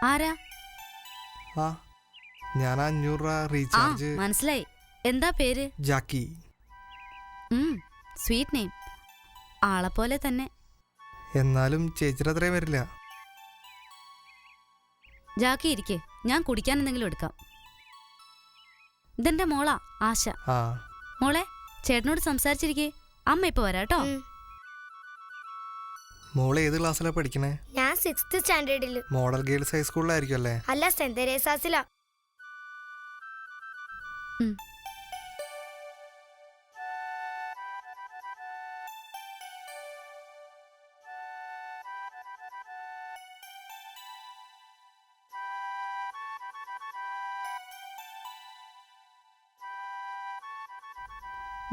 ആരാ? ആ ഞാൻ 500 രൂപ റീചാർജ്. മനസ്സിലായി. എന്താ പേര്? ജാക്കി. Sweet name. ആളെപ്പോലെ തന്നെ. എന്നാലും ചേച്ചിയുടെ അത്രയും വരില്ല. ജാക്കി ഇരിക്കേ, ഞാൻ കുടിക്കാൻ എന്തെങ്കിലും എടുക്കാം. ഇതെന്റെ മോളാ ആശ. മോളെ, ചേട്ടനോട് സംസാരിച്ചിരിക്കേ, അമ്മ ഇപ്പൊ വരാട്ടോ. മോള് ഏത് ക്ലാസ്സിലാ പഠിക്കണേ? ഞാൻ 6th സ്റ്റാൻഡേർഡിൽ. മോഡൽ ഗേൾസ് ഹൈസ്കൂളിലായിരിക്കും അല്ലേ? അല്ല, സെന്റ് തെരേസാസിലാ.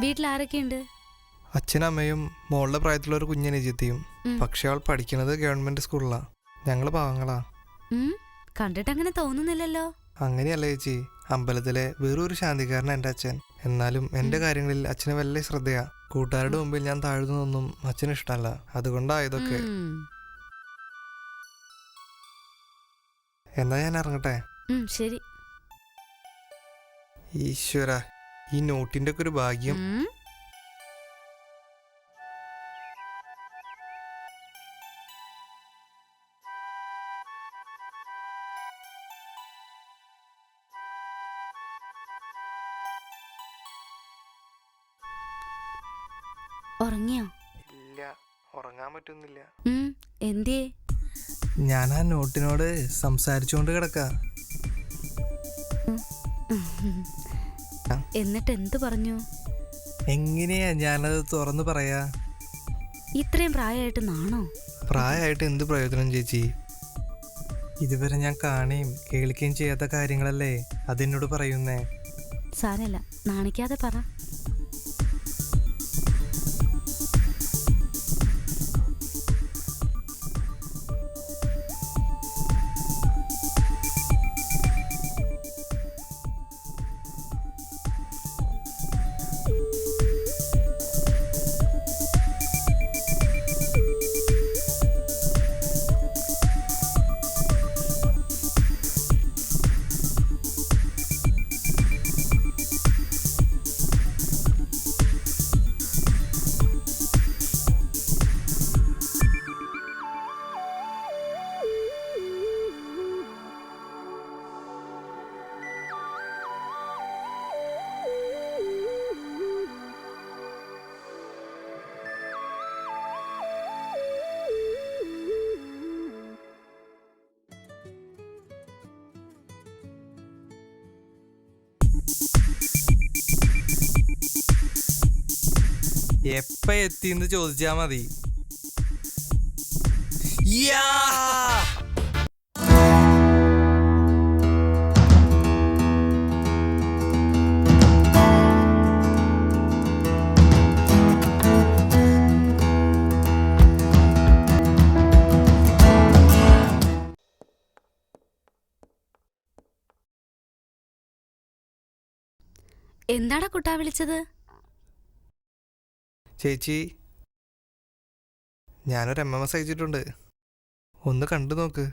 വീട്ടിൽ ആരൊക്കെയുണ്ട്? അച്ഛനും അമ്മയും മോളുടെ പ്രായത്തിലുള്ള ഒരു കുഞ്ഞനുജത്തിയും. പക്ഷെ അവൾ പഠിക്കുന്നത് ഗവൺമെന്റ് സ്കൂളിലാ. ഞങ്ങള് പാവങ്ങളാ. കണ്ടിട്ട് അങ്ങനെ തോന്നുന്നില്ലല്ലോ. അങ്ങനെയല്ല ചേച്ചി, അമ്പലത്തിലെ വേറൊരു ശാന്തിക്കാരനാ എൻ്റെ അച്ഛൻ. എന്നാലും എൻ്റെ കാര്യങ്ങളിൽ അച്ഛന് വലിയ ശ്രദ്ധയാ. കൂട്ടുകാരുടെ മുമ്പിൽ ഞാൻ താഴ്ന്നതൊന്നും അച്ഛന് ഇഷ്ടമല്ല. അതുകൊണ്ടാ ഇതൊക്കെ. എന്നാ ഞാൻ ഇറങ്ങട്ടെ. ശരി. ഈശ്വര, ഈ നോട്ടിന്റെ ഒക്കെ ഒരു ഭാഗ്യം. ഉറങ്ങിയോ? ഇല്ല, ഉറങ്ങാൻ പറ്റുന്നില്ല. എന്തേ? ഞാൻ ആ നോട്ടിനോട് സംസാരിച്ചുകൊണ്ട് കിടക്ക. എന്നിട്ട് എന്ത് പറഞ്ഞു? എങ്ങനെയാ ഞാനത് തുറന്നു പറയാ? ഇത്രയും പ്രായമായിട്ട് നാണോ? പ്രായമായിട്ട് എന്ത് പ്രയോജനം ചേച്ചി? ഇതുവരെ ഞാൻ കാണുകയും കേൾക്കുകയും ചെയ്യാത്ത കാര്യങ്ങളല്ലേ അതെന്നോട് പറയുന്നേ. സാരല്ല, നാണിക്കാതെ പറ. എപ്പ എത്തിന്ന് ചോദിച്ചാ മതി. എന്താടാ കുട്ടാ വിളിച്ചത്? ചേച്ചി, ഞാനൊരു MMS അയച്ചിട്ടുണ്ട്, ഒന്ന് കണ്ടു നോക്ക്.